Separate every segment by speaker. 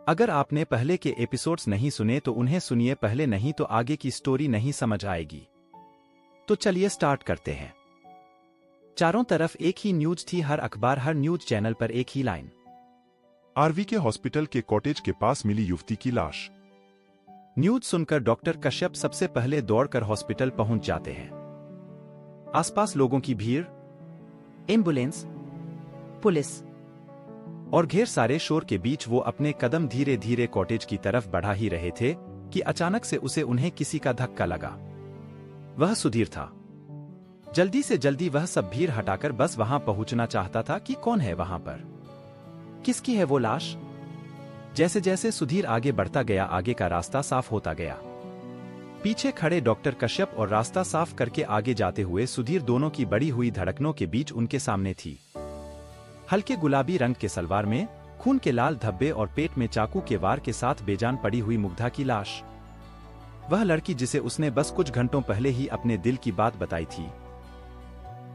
Speaker 1: अगर आपने पहले के एपिसोड्स नहीं सुने तो उन्हें सुनिए पहले, नहीं तो आगे की स्टोरी नहीं समझ आएगी। तो चलिए स्टार्ट करते हैं। चारों तरफ एक ही न्यूज थी, हर अखबार हर न्यूज चैनल पर एक ही लाइन।
Speaker 2: आरवी के हॉस्पिटल के कॉटेज के पास मिली युवती की लाश।
Speaker 1: न्यूज सुनकर डॉक्टर कश्यप सबसे पहले दौड़कर हॉस्पिटल पहुंच जाते हैं। आसपास लोगों की भीड़, एम्बुलेंस, पुलिस और ढेर सारे शोर के बीच वो अपने कदम धीरे धीरे कॉटेज की तरफ बढ़ा ही रहे थे कि अचानक से उन्हें किसी का धक्का लगा। वह सुधीर था। जल्दी से जल्दी वह सब भीड़ हटाकर बस वहां पहुंचना चाहता था कि कौन है वहां पर, किसकी है वो लाश। जैसे जैसे सुधीर आगे बढ़ता गया, आगे का रास्ता साफ होता गया। पीछे खड़े डॉक्टर कश्यप और रास्ता साफ करके आगे जाते हुए सुधीर, दोनों की बढ़ी हुई धड़कनों के बीच उनके सामने थी हल्के गुलाबी रंग के सलवार में खून के लाल धब्बे और पेट में चाकू के वार के साथ बेजान पड़ी हुई मुग्धा की लाश। वह लड़की जिसे उसने बस कुछ घंटों पहले ही अपने दिल की बात बताई थी,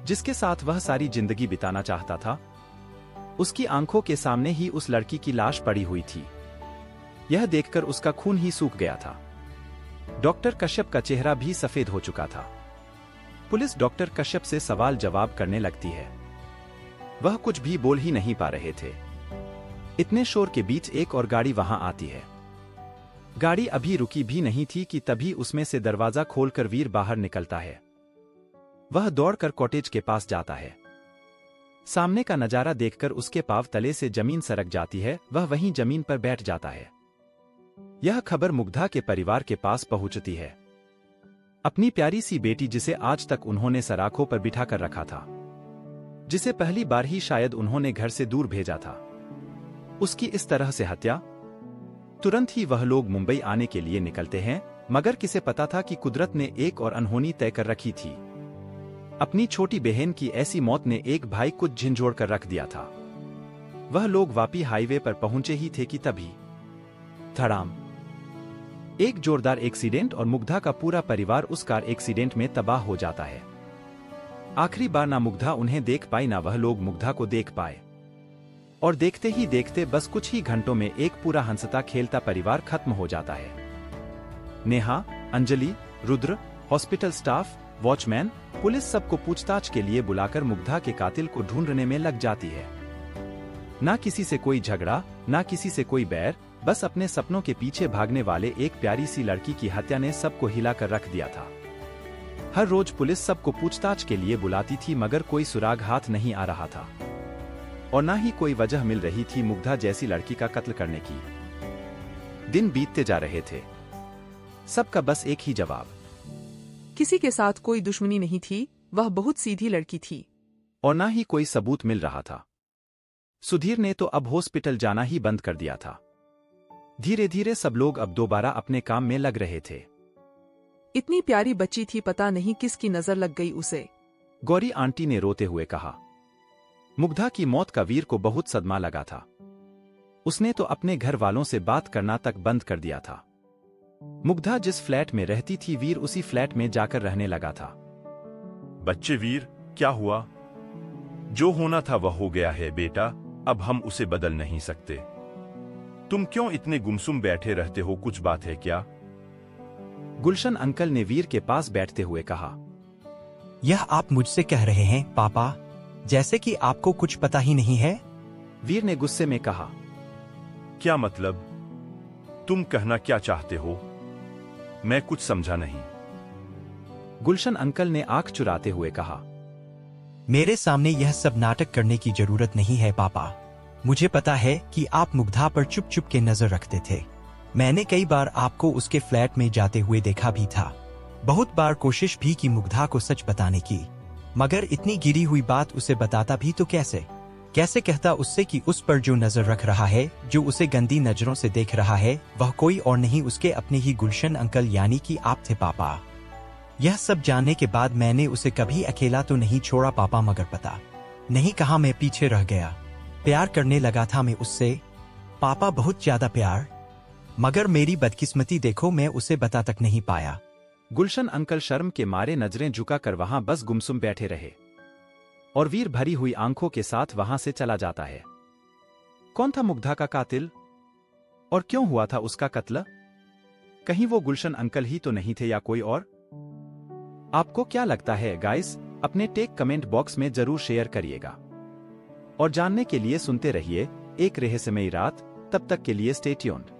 Speaker 1: जिसके साथ वह सारी जिंदगी बिताना चाहता था, उसकी आंखों के सामने ही उस लड़की की लाश पड़ी हुई थी। यह देखकर उसका खून ही सूख गया था। डॉक्टर कश्यप का चेहरा भी सफेद हो चुका था। पुलिस डॉक्टर कश्यप से सवाल जवाब करने लगती है। वह कुछ भी बोल ही नहीं पा रहे थे। इतने शोर के बीच एक और गाड़ी वहां आती है। गाड़ी अभी रुकी भी नहीं थी कि तभी उसमें से दरवाजा खोलकर वीर बाहर निकलता है। वह दौड़कर कॉटेज के पास जाता है। सामने का नजारा देखकर उसके पांव तले से जमीन सरक जाती है। वह वहीं जमीन पर बैठ जाता है। यह खबर मुग्धा के परिवार के पास पहुंचती है। अपनी प्यारी सी बेटी, जिसे आज तक उन्होंने सराखों पर बिठा कर रखा था, जिसे पहली बार ही शायद उन्होंने घर से दूर भेजा था, उसकी इस तरह से हत्या। तुरंत ही वह लोग मुंबई आने के लिए निकलते हैं, मगर किसे पता था कि कुदरत ने एक और अनहोनी तय कर रखी थी। अपनी छोटी बहन की ऐसी मौत ने एक भाई को झिंझोड़ कर रख दिया था। वह लोग वापी हाईवे पर पहुंचे ही थे कि तभी धड़ाम, एक जोरदार एक्सीडेंट और मुग्धा का पूरा परिवार उस कार एक्सीडेंट में तबाह हो जाता है। आखिरी बार ना मुग्धा उन्हें देख पाई, ना वह लोग मुग्धा को देख पाए। और देखते ही देखते बस कुछ ही घंटों में एक पूरा हंसता खेलता परिवार खत्म हो जाता है। Neha, Anjali, Rudra, hospital staff, watchman, police सबको पूछताछ के लिए बुलाकर मुग्धा के कातिल को ढूंढने में लग जाती है। ना किसी से कोई झगड़ा, ना किसी से कोई बैर, बस अपने सपनों के पीछे भागने वाले एक प्यारी सी लड़की की हत्या ने सबको हिलाकर रख दिया था। हर रोज पुलिस सबको पूछताछ के लिए बुलाती थी, मगर कोई सुराग हाथ नहीं आ रहा था और ना ही कोई वजह मिल रही थी मुग्धा जैसी लड़की का कत्ल करने की। दिन बीतते जा रहे थे, सबका बस एक ही जवाब,
Speaker 3: किसी के साथ कोई दुश्मनी नहीं थी, वह बहुत सीधी लड़की थी।
Speaker 1: और ना ही कोई सबूत मिल रहा था। सुधीर ने तो अब हॉस्पिटल जाना ही बंद कर दिया था। धीरे धीरे सब लोग अब दोबारा अपने काम में लग रहे थे।
Speaker 3: इतनी प्यारी बच्ची थी, पता नहीं किसकी नजर लग गई उसे।
Speaker 1: गौरी आंटी ने रोते हुए कहा। मुग्धा की मौत का वीर को बहुत सदमा लगा था। उसने तो अपने घर वालों से बात करना तक बंद कर दिया था। मुग्धा जिस फ्लैट में रहती थी, वीर उसी फ्लैट में जाकर रहने लगा था।
Speaker 2: बच्चे वीर, क्या हुआ? जो होना था वह हो गया है बेटा, अब हम उसे बदल नहीं सकते। तुम क्यों इतने गुमसुम बैठे रहते हो, कुछ बात है क्या?
Speaker 1: गुलशन अंकल ने वीर के पास बैठते हुए कहा।
Speaker 4: यह आप मुझसे कह रहे हैं पापा, जैसे कि आपको कुछ पता ही नहीं है?
Speaker 1: वीर ने गुस्से में कहा।
Speaker 2: क्या मतलब? तुम कहना क्या चाहते हो? मैं कुछ समझा नहीं।
Speaker 1: गुलशन अंकल ने आंख चुराते हुए कहा।
Speaker 4: मेरे सामने यह सब नाटक करने की जरूरत नहीं है पापा। मुझे पता है कि आप मुग्धा पर चुप चुप के नजर रखते थे। मैंने कई बार आपको उसके फ्लैट में जाते हुए देखा भी था। बहुत बार कोशिश भी की मुग्धा को सच बताने की, मगर इतनी गिरी हुई बात उसे बताता भी तो कैसे कहता उससे कि उस पर जो नजर रख रहा है, जो उसे गंदी नजरों से देख रहा है, वह कोई और नहीं उसके अपने ही गुलशन अंकल यानी कि आप थे पापा। यह सब जानने के बाद मैंने उसे कभी अकेला तो नहीं छोड़ा पापा, मगर पता नहीं कहाँ मैं पीछे रह गया। प्यार करने लगा था मैं उससे पापा, बहुत ज्यादा प्यार, मगर मेरी बदकिस्मती देखो, मैं उसे बता तक नहीं पाया।
Speaker 1: गुलशन अंकल शर्म के मारे नजरें झुकाकर वहां बस गुमसुम बैठे रहे और वीर भरी हुई आंखों के साथ वहां से चला जाता है। कौन था मुग्धा का कातिल? और क्यों हुआ था उसका कत्ल? कहीं वो गुलशन अंकल ही तो नहीं थे या कोई और? आपको क्या लगता है गाइस? अपने टेक कमेंट बॉक्स में जरूर शेयर करिएगा। और जानने के लिए सुनते रहिए एक रहस्यमयी रात। तब तक के लिए स्टे ट्यून्ड।